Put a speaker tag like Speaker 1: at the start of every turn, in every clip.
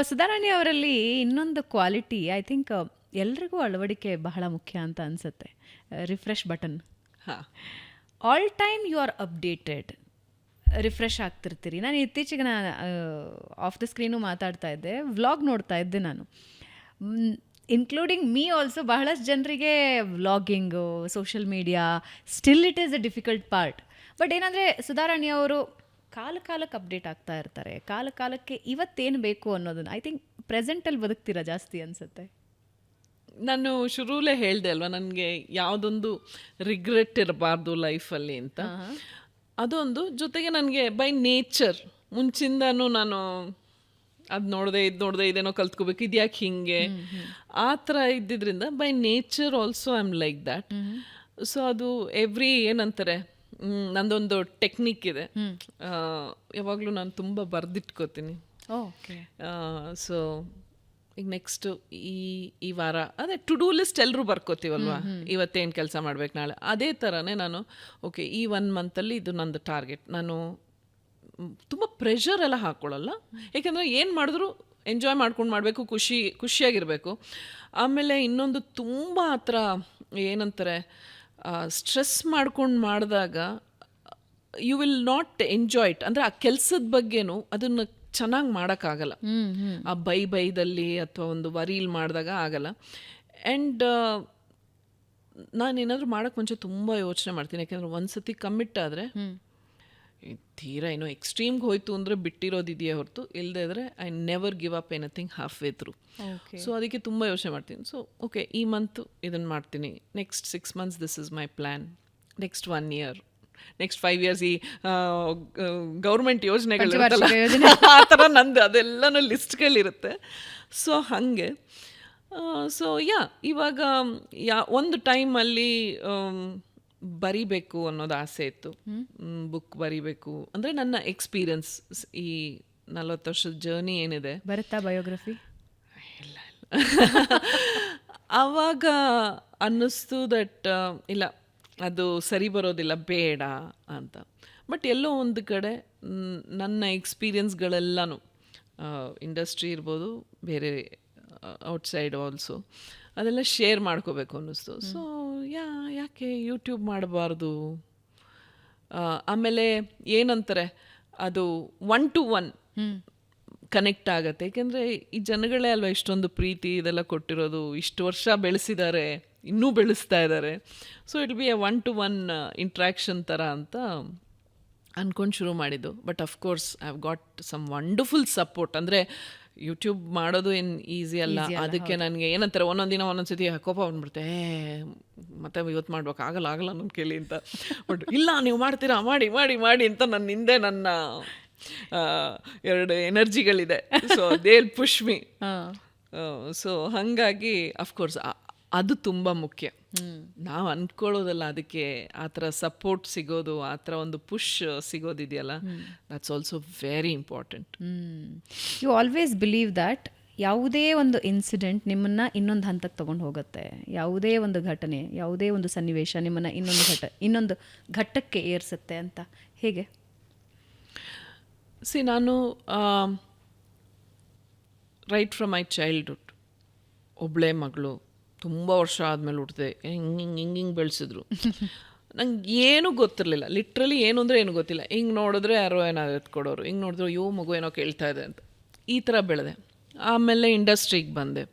Speaker 1: ಸುಧಾರಾಣಿ ಅವರಲ್ಲಿ ಇನ್ನೊಂದು quality I think ಎಲ್ರಿಗೂ ಅಳವಡಿಕೆ ಬಹಳ ಮುಖ್ಯ ಅಂತ ಅನಿಸುತ್ತೆ. Refresh button.
Speaker 2: ಹಾಂ,
Speaker 1: all time you are updated, refresh ಆಗ್ತಿರ್ತೀರಿ. ನಾನು ಇತ್ತೀಚೆಗೆ ಆಫ್ ದ ಸ್ಕ್ರೀನು ಮಾತಾಡ್ತಾ ಇದ್ದೆ, ವ್ಲಾಗ್ ನೋಡ್ತಾ ಇದ್ದೆ ನಾನು, ಇನ್ಕ್ಲೂಡಿಂಗ್ ಮೀ ಆಲ್ಸೋ. ಬಹಳಷ್ಟು ಜನರಿಗೆ vlogging, social media still it is a difficult part. But ಏನಂದರೆ ಸುಧಾರಾಣಿ ಅವರು ಕಾಲಕ್ಕೆ ಅಪ್ಡೇಟ್ ಆಗ್ತಾ ಇರ್ತಾರೆ. ಕಾಲಕ್ಕೆ ಇವತ್ತೇನು ಬೇಕು ಅನ್ನೋದನ್ನು ಐ ಥಿಂಕ್ ಪ್ರೆಸೆಂಟಲ್ಲಿ ಬದುಕ್ತೀರಾ ಜಾಸ್ತಿ ಅನಿಸುತ್ತೆ.
Speaker 2: ನಾನು ಶುರುಲೇ ಹೇಳಿದೆ ಅಲ್ವಾ, ನನಗೆ ಯಾವುದೊಂದು ರಿಗ್ರೆಟ್ ಇರಬಾರ್ದು ಲೈಫಲ್ಲಿ ಅಂತ. ಅದೊಂದು ಜೊತೆಗೆ ನನಗೆ ಬೈ ನೇಚರ್ ಮುಂಚಿಂದನೂ ನಾನು ಅದು ನೋಡಿದೆ ಇದೇನೋ ಕಲ್ತ್ಕೋಬೇಕು, ಇದ್ಯಾಕೆ ಹಿಂಗೆ ಆ ಥರ ಇದ್ದಿದ್ದರಿಂದ by nature also I am like that. So ಅದು ಏನಂತಾರೆ, ನಂದೊಂದು ಟೆಕ್ನಿಕ್ ಇದೆ, ಯಾವಾಗಲೂ ನಾನು ತುಂಬ ಬರೆದಿಟ್ಕೋತೀನಿ. ಸೊ ಈಗ ನೆಕ್ಸ್ಟು ಈ ವಾರ ಅದೇ ಟು ಡೂ ಲಿಸ್ಟ್ ಎಲ್ಲರೂ ಬರ್ಕೋತೀವಲ್ವ, ಇವತ್ತೇನು ಕೆಲಸ ಮಾಡ್ಬೇಕು ನಾಳೆ, ಅದೇ ಥರನೇ ನಾನು ಓಕೆ ಈ 1 ಮಂತಲ್ಲಿ ಇದು ನಂದು ಟಾರ್ಗೆಟ್. ನಾನು ತುಂಬ ಪ್ರೆಷರ್ ಎಲ್ಲ ಹಾಕ್ಕೊಳ್ಳಲ್ಲ, ಏಕೆಂದರೆ ಏನು ಮಾಡಿದ್ರು ಎಂಜಾಯ್ ಮಾಡ್ಕೊಂಡು ಮಾಡಬೇಕು, ಖುಷಿಯಾಗಿರಬೇಕು. ಆಮೇಲೆ ಇನ್ನೊಂದು ತುಂಬ ಆ ಥರ ಏನಂತಾರೆ, ಸ್ಟ್ರೆಸ್ ಮಾಡ್ಕೊಂಡು ಮಾಡಿದಾಗ you will not enjoy it. ಅಂದರೆ ಆ ಕೆಲಸದ ಬಗ್ಗೆನೂ ಅದನ್ನು ಚೆನ್ನಾಗಿ ಮಾಡೋಕ್ಕಾಗಲ್ಲ. ಆ ಬೈದಲ್ಲಿ ಅಥವಾ ಒಂದು ವರೀಲಿ ಮಾಡಿದಾಗ ಆಗಲ್ಲ. ಆ್ಯಂಡ್ ನಾನೇನಾದರೂ ಮಾಡೋಕ್ಕೆ ಮುಂಚೆ ತುಂಬ ಯೋಚನೆ ಮಾಡ್ತೀನಿ, ಯಾಕೆಂದರೆ ಒಂದು ಸತಿ ಕಮ್ಮಿಟ್ ಆದರೆ ತೀರಾ ಏನೋ ಎಕ್ಸ್ಟ್ರೀಮ್ಗೆ ಹೋಯ್ತು ಅಂದರೆ ಬಿಟ್ಟಿರೋದಿದೆಯೇ ಹೊರತು, ಇಲ್ಲದೇ ಇದ್ರೆ I never give up anything half way through. So ಅದಕ್ಕೆ ತುಂಬ ಯೋಚನೆ ಮಾಡ್ತೀನಿ. ಸೊ ಓಕೆ ಈ ಮಂತು ಇದನ್ನು ಮಾಡ್ತೀನಿ, next 6 months this is my plan, next 1 year, next 5 years ಈ ಗೌರ್ಮೆಂಟ್ ಯೋಜನೆಗಳು ಆ ಥರ ನಂದು ಅದೆಲ್ಲನೂ ಲಿಸ್ಟ್ಗಳಿರುತ್ತೆ. ಸೊ ಹಾಗೆ ಸೊ ಇವಾಗ ಒಂದು ಟೈಮಲ್ಲಿ ಬರಿಬೇಕು ಅನ್ನೋದು ಆಸೆ ಇತ್ತು, ಬುಕ್ ಬರಿಬೇಕು ಅಂದರೆ ನನ್ನ ಎಕ್ಸ್ಪೀರಿಯನ್ಸ್ ಈ 40 ವರ್ಷದ ಜರ್ನಿ ಏನಿದೆ.
Speaker 1: ಬರುತ್ತಾ ಬಯೋಗ್ರಫಿ?
Speaker 2: ಇಲ್ಲ ಆವಾಗ ಅನ್ನಿಸ್ತು ದಟ್ ಇಲ್ಲ ಅದು ಸರಿ ಬರೋದಿಲ್ಲ, ಬೇಡ ಅಂತ. ಬಟ್ ಎಲ್ಲೋ ಒಂದು ಕಡೆ ನನ್ನ ಎಕ್ಸ್ಪೀರಿಯನ್ಸ್ಗಳೆಲ್ಲನೂ ಇಂಡಸ್ಟ್ರಿ ಇರ್ಬೋದು, ಬೇರೆ ಔಟ್ಸೈಡ್ ಆಲ್ಸೋ, ಅದೆಲ್ಲ ಶೇರ್ ಮಾಡ್ಕೋಬೇಕು ಅನ್ನಿಸ್ತು. ಸೊ ಯಾಕೆ ಯೂಟ್ಯೂಬ್ ಮಾಡಬಾರ್ದು. ಆಮೇಲೆ ಏನಂತಾರೆ, ಅದು 1 to 1 ಕನೆಕ್ಟ್ ಆಗುತ್ತೆ. ಏಕೆಂದರೆ ಈ ಜನಗಳೇ ಅಲ್ವಾ ಇಷ್ಟೊಂದು ಪ್ರೀತಿ ಇದೆಲ್ಲ ಕೊಟ್ಟಿರೋದು, ಇಷ್ಟು ವರ್ಷ ಬೆಳೆಸಿದ್ದಾರೆ, ಇನ್ನೂ ಬೆಳೆಸ್ತಾ ಇದ್ದಾರೆ. So it be a 1 to 1 interaction ಥರ ಅಂತ ಅಂದ್ಕೊಂಡು ಶುರು ಮಾಡಿದ್ದು. But of course I have got some wonderful support. ಅಂದರೆ ಯೂಟ್ಯೂಬ್ ಮಾಡೋದು ಏನು ಈಸಿ ಅಲ್ಲ. ಅದಕ್ಕೆ ನನಗೆ ಏನಂತಾರೆ, ಒಂದೊಂದ್ಸತಿ ಕೋಪ ಬಂದ್ಬಿಡುತ್ತೆ, ಮತ್ತೆ ಇವತ್ತು ಮಾಡ್ಬೇಕು, ಆಗಲ್ಲ ನನ್ನ ಕೇಳಿ ಅಂತ. ಬಟ್ ಇಲ್ಲ ನೀವು ಮಾಡ್ತೀರಾ, ಮಾಡಿ ಮಾಡಿ ಮಾಡಿ ಅಂತ ನನ್ನ ಹಿಂದೆ ನನ್ನ 2 ಎನರ್ಜಿಗಳಿದೆ. So they will push me. So ಹಾಗಾಗಿ ಅಫ್ಕೋರ್ಸ್ ಅದು ತುಂಬ ಮುಖ್ಯ. ನಾವು ಅಂದ್ಕೊಳ್ಳೋದಲ್ಲ, ಅದಕ್ಕೆ ಆ ಥರ ಸಪೋರ್ಟ್ ಸಿಗೋದು, ಆ ಥರ ಒಂದು ಪುಷ್ ಸಿಗೋದಿದೆಯಲ್ಲ, that's also very important.
Speaker 1: You always believe that ಯಾವುದೇ ಒಂದು ಇನ್ಸಿಡೆಂಟ್ ನಿಮ್ಮನ್ನು ಇನ್ನೊಂದು ಹಂತಕ್ಕೆ ತೊಗೊಂಡು ಹೋಗುತ್ತೆ, ಯಾವುದೇ ಒಂದು ಘಟನೆ, ಯಾವುದೇ ಒಂದು ಸನ್ನಿವೇಶ ನಿಮ್ಮನ್ನು ಇನ್ನೊಂದು ಘಟ್ಟಕ್ಕೆ ಏರಿಸುತ್ತೆ ಅಂತ. ಹೇಗೆ?
Speaker 2: ನಾನು ರೈಟ್ ಫ್ರಮ್ ಮೈ ಚೈಲ್ಡ್ಹುಡ್ ಒಬ್ಬಳೇ ಮಗಳು, ತುಂಬ ವರ್ಷ ಆದಮೇಲೆ ಹುಟ್ಟಿದೆ, ಹಿಂಗೆ ಬೆಳೆಸಿದ್ರು. ನಂಗೆ ಏನೂ ಗೊತ್ತಿರಲಿಲ್ಲ, ಲಿಟ್ರಲಿ ಏನು ಅಂದರೆ ಏನು ಗೊತ್ತಿಲ್ಲ. ಹಿಂಗೆ ನೋಡಿದ್ರೆ ಯಾರೋ ಏನಾದ್ರು ಎತ್ಕೊಡೋರು, ಹಿಂಗೆ ನೋಡಿದ್ರೆ ಮಗು ಏನೋ ಕೇಳ್ತಾ ಇದೆ ಅಂತ, ಈ ಥರ ಬೆಳೆದೆ. ಆಮೇಲೆ ಇಂಡಸ್ಟ್ರಿಗೆ ಬಂದೆ.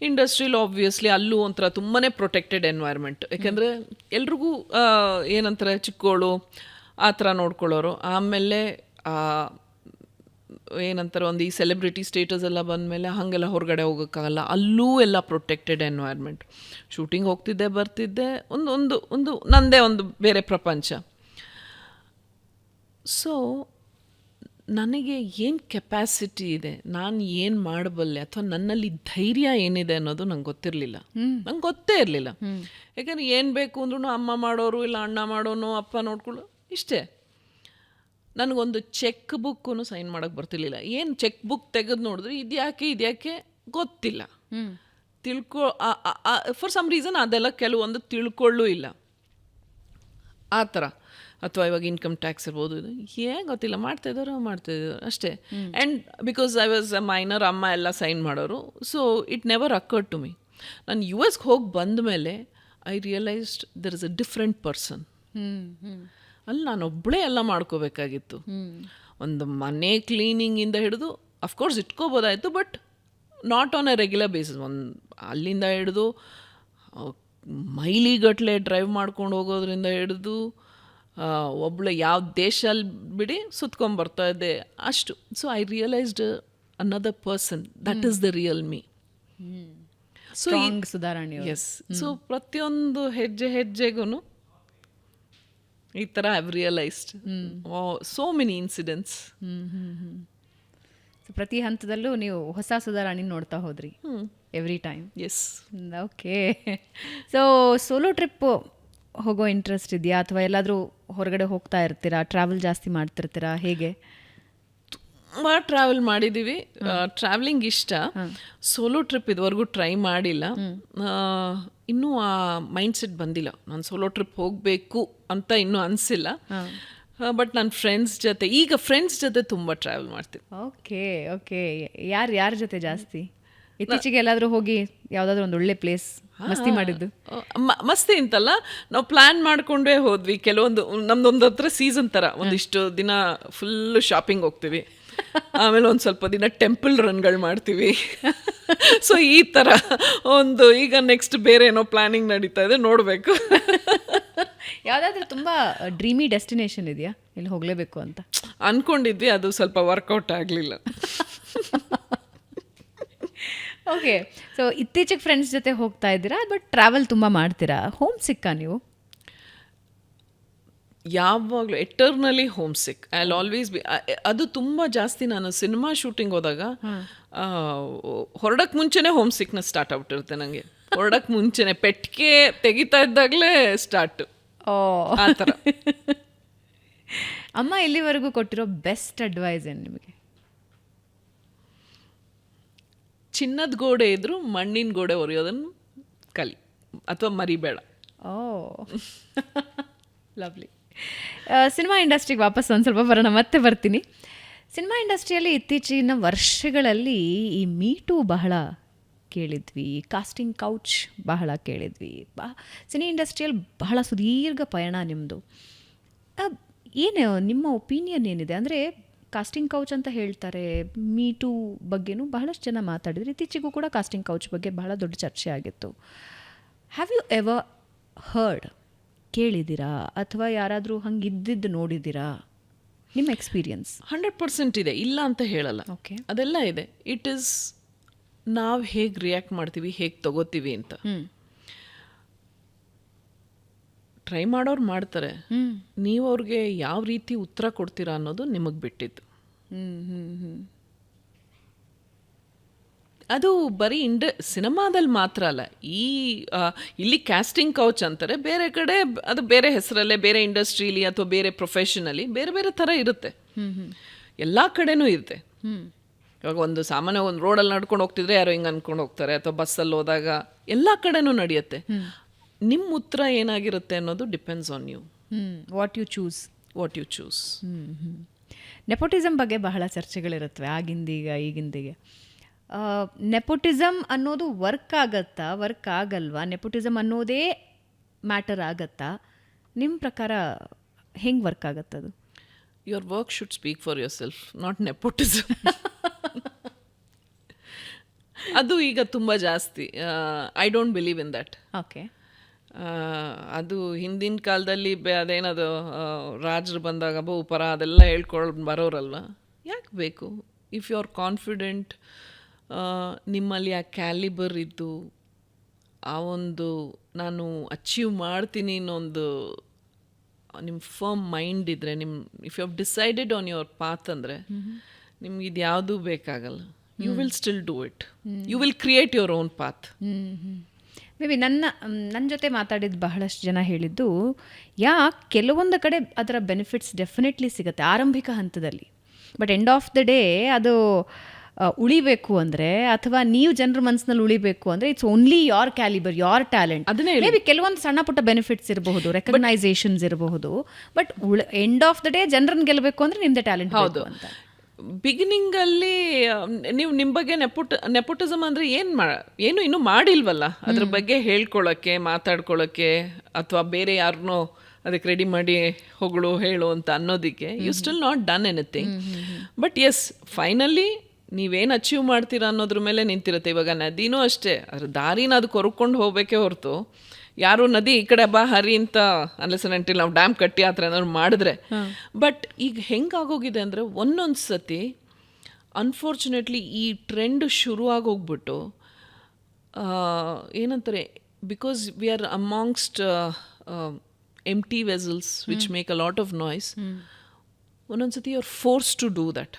Speaker 2: ಇಂಡಸ್ಟ್ರಿಲಿ ಆಬ್ವಿಯಸ್ಲಿ ಅಲ್ಲೂ ಒಂಥರ ತುಂಬಾ ಪ್ರೊಟೆಕ್ಟೆಡ್ ಎನ್ವೈರ್ಮೆಂಟ್. ಯಾಕೆಂದರೆ ಎಲ್ರಿಗೂ ಏನಂತಾರೆ ಚಿಕ್ಕೋಳು ಆ ಥರ ನೋಡ್ಕೊಳ್ಳೋರು. ಆಮೇಲೆ ಏನಂತಾರೆ, ಒಂದು ಈ ಸೆಲೆಬ್ರಿಟಿ ಸ್ಟೇಟಸ್ ಎಲ್ಲ ಬಂದಮೇಲೆ ಹಾಗೆಲ್ಲ ಹೊರಗಡೆ ಹೋಗೋಕ್ಕಾಗಲ್ಲ, ಅಲ್ಲೂ ಎಲ್ಲ ಪ್ರೊಟೆಕ್ಟೆಡ್ ಎನ್ವೈರ್ಮೆಂಟ್. ಶೂಟಿಂಗ್ ಹೋಗ್ತಿದ್ದೆ, ಬರ್ತಿದ್ದೆ, ಒಂದು ನನ್ನದೇ ಒಂದು ಬೇರೆ ಪ್ರಪಂಚ. ಸೊ ನನಗೆ ಏನು ಕೆಪ್ಯಾಸಿಟಿ ಇದೆ, ನಾನು ಏನು ಮಾಡಬಲ್ಲೆ, ಅಥವಾ ನನ್ನಲ್ಲಿ ಧೈರ್ಯ ಏನಿದೆ ಅನ್ನೋದು ನಂಗೆ ಗೊತ್ತಿರಲಿಲ್ಲ. ನಂಗೆ ಗೊತ್ತೇ ಇರಲಿಲ್ಲ. ಯಾಕಂದರೆ ಏನು ಬೇಕು ಅಂದ್ರೂ ಅಮ್ಮ ಮಾಡೋರು, ಇಲ್ಲ ಅಣ್ಣ ಮಾಡೋನು, ಅಪ್ಪ ನೋಡ್ಕೊಳ್ಳೋ, ಇಷ್ಟೇ. ನನಗೊಂದು ಚೆಕ್ ಬುಕ್ಕೂ ಸೈನ್ ಮಾಡೋಕ್ಕೆ ಬರ್ತಿರ್ಲಿಲ್ಲ. ಏನು ಚೆಕ್ ಬುಕ್ ತೆಗೆದು ನೋಡಿದ್ರೆ ಇದ್ಯಾಕೆ ಗೊತ್ತಿಲ್ಲ, ಫಾರ್ ಸಮ್ ರೀಸನ್ ಅದೆಲ್ಲ ಕೆಲವೊಂದು ತಿಳ್ಕೊಳ್ಳೂ ಇಲ್ಲ. ಆ ಥರ ಅಥವಾ ಇವಾಗ ಇನ್ಕಮ್ ಟ್ಯಾಕ್ಸ್ ಇರ್ಬೋದು, ಇದು ಏನು ಗೊತ್ತಿಲ್ಲ, ಮಾಡ್ತಾಯಿದ್ದಾರೆ ಅಷ್ಟೇ. And because I was a minor, ಅಮ್ಮ ಎಲ್ಲ ಸೈನ್ ಮಾಡೋರು, so it never occurred to me. ನಾನು ಯು ಎಸ್ಗೆ ಹೋಗಿ ಬಂದ ಮೇಲೆ I realised there is a different person. ಅಲ್ಲಿ ನಾನು ಒಬ್ಬಳೇ ಎಲ್ಲ ಮಾಡ್ಕೋಬೇಕಾಗಿತ್ತು. ಒಂದು ಮನೆ ಕ್ಲೀನಿಂಗಿಂದ ಹಿಡಿದು ಅಫ್ಕೋರ್ಸ್ ಇಟ್ಕೋಬೋದಾಯಿತು, but not on a regular basis. ಅಲ್ಲಿಂದ ಹಿಡಿದು ಮೈಲಿಗಟ್ಟಲೆ ಡ್ರೈವ್ ಮಾಡ್ಕೊಂಡು ಹೋಗೋದ್ರಿಂದ ಹಿಡಿದು ಒಬ್ಬಳು ಯಾವ ದೇಶಲ್ಲಿ ಬಿಡಿ ಸುತ್ಕೊಂಡ್ಬರ್ತಾ ಇದ್ದೆ ಅಷ್ಟು. So I realised another person, that is the real me. So
Speaker 1: ಸುಧಾರಣೆ.
Speaker 2: ಎಸ್, ಸೊ ಪ್ರತಿಯೊಂದು ಹೆಜ್ಜೆಗೂ ಈ ಥರ I've realised so many incidents.
Speaker 1: ಪ್ರತಿ ಹಂತದಲ್ಲೂ ನೀವು ಹೊಸ ಸುಧಾರಣೆ ನೋಡ್ತಾ ಹೋದ್ರಿ every time.
Speaker 2: Yes.
Speaker 1: Okay. So solo trip ಹೋಗೋ ಇಂಟ್ರೆಸ್ಟ್ ಇದೆಯಾ, ಅಥವಾ ಎಲ್ಲಾದರೂ ಹೊರಗಡೆ ಹೋಗ್ತಾ ಇರ್ತೀರಾ, ಟ್ರಾವೆಲ್ ಜಾಸ್ತಿ ಮಾಡ್ತಿರ್ತೀರಾ, ಹೇಗೆ?
Speaker 2: ತುಂಬ ಟ್ರಾವೆಲ್ ಮಾಡಿದ್ದೀವಿ. ಟ್ರಾವೆಲಿಂಗ್ ಇಷ್ಟ. ಸೋಲೋ ಟ್ರಿಪ್ ಇದುವರೆಗೂ ಟ್ರೈ ಮಾಡಿಲ್ಲ. ಇನ್ನೂ ಆ ಮೈಂಡ್ಸೆಟ್ ಬಂದಿಲ್ಲ, ನಾನು ಸೋಲೋ ಟ್ರಿಪ್ ಹೋಗಬೇಕು ಅಂತ ಇನ್ನೂ ಅನಿಸಿಲ್ಲ. ಬಟ್ ನಾನು ಫ್ರೆಂಡ್ಸ್ ಜೊತೆ ತುಂಬ ಟ್ರಾವೆಲ್ ಮಾಡ್ತೀನಿ.
Speaker 1: Okay okay. ಯಾರ ಜೊತೆ ಜಾಸ್ತಿ? ಇತ್ತೀಚೆಗೆ ಎಲ್ಲಾದರೂ ಹೋಗಿ ಯಾವುದಾದ್ರೂ ಒಂದು ಒಳ್ಳೆ ಪ್ಲೇಸ್ ಮಸ್ತಿ ಮಾಡಿದ್ದು?
Speaker 2: ಮಸ್ತಿ ಅಂತಲ್ಲ, ನಾವು ಪ್ಲ್ಯಾನ್ ಮಾಡಿಕೊಂಡೇ ಹೋದ್ವಿ. ಕೆಲವೊಂದು ನಮ್ದೊಂದು ಹತ್ರ ಸೀಸನ್ ಥರ ಒಂದಿಷ್ಟು ದಿನ ಫುಲ್ಲು ಶಾಪಿಂಗ್ ಹೋಗ್ತೀವಿ, ಆಮೇಲೆ ಒಂದು ಸ್ವಲ್ಪ ದಿನ ಟೆಂಪಲ್ ರನ್ಗಳು ಮಾಡ್ತೀವಿ. ಸೊ ಈ ಥರ ಒಂದು, ಈಗ ನೆಕ್ಸ್ಟ್ ಬೇರೆ ಏನೋ ಪ್ಲ್ಯಾನಿಂಗ್ ನಡೀತಾ ಇದೆ, ನೋಡಬೇಕು.
Speaker 1: ಯಾವುದಾದ್ರೂ ತುಂಬ ಡ್ರೀಮಿ ಡೆಸ್ಟಿನೇಷನ್ ಇದೆಯಾ ಇಲ್ಲಿ ಹೋಗಲೇಬೇಕು ಅಂತ
Speaker 2: ಅಂದ್ಕೊಂಡಿದ್ವಿ, ಅದು ಸ್ವಲ್ಪ ವರ್ಕೌಟ್ ಆಗಲಿಲ್ಲ.
Speaker 1: ಓಕೆ. ಸೊ ಇತ್ತೀಚೆಗೆ ಫ್ರೆಂಡ್ಸ್ ಜೊತೆ ಹೋಗ್ತಾ ಇದ್ದೀರಾ, ಬಟ್ ಟ್ರಾವೆಲ್ ತುಂಬ ಮಾಡ್ತೀರಾ. ಹೋಮ್ ಸಿಕ್ಕಾ ನೀವು?
Speaker 2: ಯಾವಾಗಲೂ eternally homesick. I will always be. ಅದು ತುಂಬ ಜಾಸ್ತಿ. ನಾನು ಸಿನಿಮಾ ಶೂಟಿಂಗ್ ಹೋದಾಗ ಹೊರಡಕ್ಕೆ ಮುಂಚೆನೇ ಹೋಮ್ ಸಿಕ್ನೆಸ್ ಸ್ಟಾರ್ಟ್ ಆಗ್ಬಿಟ್ಟಿರುತ್ತೆ ನನಗೆ. ಹೊರಡಕ್ಕೆ ಮುಂಚೆನೆ ಪೆಟ್ಟಿಗೆ ತೆಗಿತಾ ಇದ್ದಾಗಲೇ ಸ್ಟಾರ್ಟು. ಆ ಥರ.
Speaker 1: ಅಮ್ಮ ಇಲ್ಲಿವರೆಗೂ ಕೊಟ್ಟಿರೋ ಬೆಸ್ಟ್ ಅಡ್ವೈಸ್ ಏನು ನಿಮಗೆ?
Speaker 2: ಚಿನ್ನದ ಗೋಡೆ ಇದ್ರೂ ಮಣ್ಣಿನ ಗೋಡೆ ಒರೆಯೋದನ್ನು ಕಲಿ, ಅಥವಾ ಮರಿಬೇಡ.
Speaker 1: ಲವ್ಲಿ. ಸಿನಿಮಾ ಇಂಡಸ್ಟ್ರಿಗೆ ವಾಪಸ್ ಒಂದು ಸ್ವಲ್ಪ ಬರೋಣ, ಮತ್ತೆ ಬರ್ತೀನಿ. ಸಿನಿಮಾ ಇಂಡಸ್ಟ್ರಿಯಲ್ಲಿ ಇತ್ತೀಚಿನ ವರ್ಷಗಳಲ್ಲಿ ಈ ಮೀಟು ಬಹಳ ಕೇಳಿದ್ವಿ, ಕಾಸ್ಟಿಂಗ್ ಕೌಚ್ ಬಹಳ ಕೇಳಿದ್ವಿ. ಸಿನಿ ಇಂಡಸ್ಟ್ರಿಯಲ್ಲಿ ಬಹಳ ಸುದೀರ್ಘ ಪಯಣ ನಿಮ್ಮದು. ಏನು ನಿಮ್ಮ ಒಪಿನಿಯನ್ ಏನಿದೆ? ಅಂದರೆ ಕಾಸ್ಟಿಂಗ್ ಕೌಚ್ ಅಂತ ಹೇಳ್ತಾರೆ, ಮೀಟು ಬಗ್ಗೆನೂ ಬಹಳಷ್ಟು ಜನ ಮಾತಾಡಿದ್ರು. ಇತ್ತೀಚೆಗೂ ಕೂಡ ಕಾಸ್ಟಿಂಗ್ ಕೌಚ್ ಬಗ್ಗೆ ಬಹಳ ದೊಡ್ಡ ಚರ್ಚೆ ಆಗಿತ್ತು. ಹ್ಯಾವ್ ಯು ಎವರ್ ಹರ್ಡ್, ಕೇಳಿದ್ದೀರಾ, ಅಥವಾ ಯಾರಾದರೂ ಹಂಗಿದ್ದಿದ್ದು ನೋಡಿದ್ದೀರಾ? ನಿಮ್ಮ ಎಕ್ಸ್ಪೀರಿಯನ್ಸ್?
Speaker 2: 100% ಇದೆ, ಇಲ್ಲ ಅಂತ ಹೇಳಲ್ಲ.
Speaker 1: ಓಕೆ,
Speaker 2: ಅದೆಲ್ಲ ಇದೆ. ಇಟ್ ಈಸ್ ನಾವು ಹೇಗೆ ರಿಯಾಕ್ಟ್ ಮಾಡ್ತೀವಿ, ಹೇಗೆ ತಗೋತೀವಿ ಅಂತ. ಟ್ರೈ ಮಾಡೋರು ಮಾಡ್ತಾರೆ, ನೀವು ಅವ್ರಿಗೆ ಯಾವ ರೀತಿ ಉತ್ತರ ಕೊಡ್ತೀರಾ ಅನ್ನೋದು ನಿಮಗೆ ಬಿಟ್ಟಿದ್ದು. ಅದು ಬರೀ ಸಿನಿಮಾದಲ್ಲಿ ಮಾತ್ರ ಅಲ್ಲ, ಇಲ್ಲಿ ಕ್ಯಾಸ್ಟಿಂಗ್ ಕೌಚ್ ಅಂತಾರೆ, ಬೇರೆ ಕಡೆ ಅದು ಬೇರೆ ಹೆಸರಲ್ಲೇ, ಬೇರೆ ಇಂಡಸ್ಟ್ರೀಲಿ ಅಥವಾ ಬೇರೆ ಪ್ರೊಫೆಷನಲ್ಲಿ ಬೇರೆ ಬೇರೆ ಥರ ಇರುತ್ತೆ. ಎಲ್ಲ ಕಡೆನೂ ಇರುತ್ತೆ. ಇವಾಗ ಒಂದು ಸಾಮಾನ್ಯ ಒಂದು ರೋಡಲ್ಲಿ ನಡ್ಕೊಂಡು ಹೋಗ್ತಿದ್ರೆ ಯಾರೋ ಹಿಂಗೆ ಅಂದ್ಕೊಂಡು ಹೋಗ್ತಾರೆ, ಅಥವಾ ಬಸ್ಸಲ್ಲಿ ಹೋದಾಗ ಎಲ್ಲ ಕಡೆನೂ ನಡೆಯುತ್ತೆ. ನಿಮ್ಮ ಉತ್ತರ ಏನಾಗಿರುತ್ತೆ ಅನ್ನೋದು depends on you.
Speaker 1: What you choose. Nepotism ಬಗ್ಗೆ ಬಹಳ ಚರ್ಚೆಗಳಿರುತ್ತವೆ, ಆಗಿಂದೀಗ ಈಗಿಂದೀಗ. ನೆಪೋಟಿಸಮ್ ಅನ್ನೋದು ವರ್ಕ್ ಆಗಲ್ವಾ? ನೆಪೋಟಿಸಮ್ ಅನ್ನೋದೇ ಮ್ಯಾಟರ್ ಆಗತ್ತಾ? ನಿಮ್ಮ ಪ್ರಕಾರ ಹೆಂಗೆ ವರ್ಕ್ ಆಗತ್ತದು?
Speaker 2: Your work should speak for yourself, not nepotism. ಅದು ಈಗ ತುಂಬ ಜಾಸ್ತಿ. I don't believe in that.
Speaker 1: Okay.
Speaker 2: ಅದು ಹಿಂದಿನ ಕಾಲದಲ್ಲಿ ಅದೇನದು ರಾಜರು ಬಂದಾಗ ಬಹುಪರ ಅದೆಲ್ಲ ಹೇಳ್ಕೊಂಡು ಬರೋರಲ್ವ, ಯಾಕೆ ಬೇಕು? ಇಫ್ ಯು ಆರ್ ಕಾನ್ಫಿಡೆಂಟ್, ನಿಮ್ಮಲ್ಲಿ ಆ ಕ್ಯಾಲಿಬರ್ ಇದ್ದು, ಆ ಒಂದು ನಾನು ಅಚೀವ್ ಮಾಡ್ತೀನಿ ಅನ್ನೊಂದು ನಿಮ್ಮ ಫರ್ಮ್ ಮೈಂಡ್ ಇದ್ದರೆ, if you have decided on your path ಅಂದರೆ ನಿಮ್ಗೆ ಇದು ಯಾವುದೂ ಬೇಕಾಗಲ್ಲ. You will still do it. You will create your own path.
Speaker 1: Maybe ನನ್ನ ಜೊತೆ ಮಾತಾಡಿದ ಬಹಳಷ್ಟು ಜನ ಹೇಳಿದ್ದು, ಕೆಲವೊಂದು ಕಡೆ ಅದರ ಬೆನಿಫಿಟ್ಸ್ ಡೆಫಿನೆಟ್ಲಿ ಸಿಗುತ್ತೆ ಆರಂಭಿಕ ಹಂತದಲ್ಲಿ, but end of the day ಅದು ಉಳಿಬೇಕು ಅಂದರೆ, ಅಥವಾ ನೀವು ಜನರ ಮನಸ್ಸಿನಲ್ಲಿ ಉಳಿಬೇಕು ಅಂದರೆ, it's only your calibre, your talent.
Speaker 2: ಅದನ್ನೇ
Speaker 1: ಮೇ ಬಿ ಕೆಲವೊಂದು ಸಣ್ಣ ಪುಟ್ಟ ಬೆನಿಫಿಟ್ಸ್ ಇರಬಹುದು, ರೆಕಗ್ನೈಸೇಷನ್ಸ್ ಇರಬಹುದು, but end of the day ಜನರನ್ನ ಗೆಲ್ಲಬೇಕು ಅಂದರೆ ನಿಮ್ದೇ ಟ್ಯಾಲೆಂಟ್ ಹೌದು ಅಂತ.
Speaker 2: ಬಿಗಿನಿಂಗಲ್ಲಿ ನೀವು ನಿಮ್ಮ ಬಗ್ಗೆ ನೆಪೋಟಿಸಮ್ ಅಂದರೆ ಏನು ಇನ್ನೂ ಮಾಡಿಲ್ವಲ್ಲ, ಅದ್ರ ಬಗ್ಗೆ ಹೇಳ್ಕೊಳ್ಳೋಕ್ಕೆ, ಮಾತಾಡ್ಕೊಳ್ಳೋಕ್ಕೆ, ಅಥವಾ ಬೇರೆ ಯಾರನ್ನೋ ಅದಕ್ಕೆ ರೆಡಿ ಮಾಡಿ ಹೊಗಳು ಹೇಳು ಅಂತ ಅನ್ನೋದಕ್ಕೆ you still not done anything. But yes, finally ನೀವೇನು ಅಚೀವ್ ಮಾಡ್ತೀರಾ ಅನ್ನೋದ್ರ ಮೇಲೆ ನಿಂತಿರುತ್ತೆ. ಇವಾಗ ನದಿನೂ ಅಷ್ಟೇ, ಅದ್ರ ದಾರಿನ ಅದು ಕೊರ್ಕೊಂಡು ಹೋಗಬೇಕೇ ಹೊರತು ಯಾರು ನದಿ ಈ ಕಡೆ ಬಾ ಹರಿ ಅಂತ ಅನ್ಲೆಸನೆಂಟಿಲ್ಲ ನಾವು ಡ್ಯಾಮ್ ಕಟ್ಟಿ ಆ ಥರ ಏನಾದ್ರು ಮಾಡಿದ್ರೆ. ಬಟ್ ಈಗ ಹೆಂಗಾಗೋಗಿದೆ ಅಂದರೆ, ಒಂದೊಂದು ಸತಿ ಅನ್ಫಾರ್ಚುನೇಟ್ಲಿ ಈ ಟ್ರೆಂಡ್ ಶುರು ಆಗೋಗ್ಬಿಟ್ಟು ಏನಂತಾರೆ, because we are amongst empty vessels which make a lot of noise. ಒಂದೊಂದ್ಸತಿ you're forced to do that.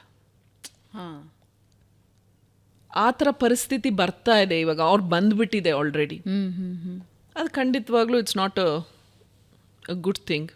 Speaker 2: ಆ ಥರ ಪರಿಸ್ಥಿತಿ ಬರ್ತಾ ಇದೆ ಇವಾಗ, ಅವ್ರು ಬಂದ್ಬಿಟ್ಟಿದೆ ಆಲ್ರೆಡಿ. ಅದು ಖಂಡಿತವಾಗ್ಲೂ it's not a good thing.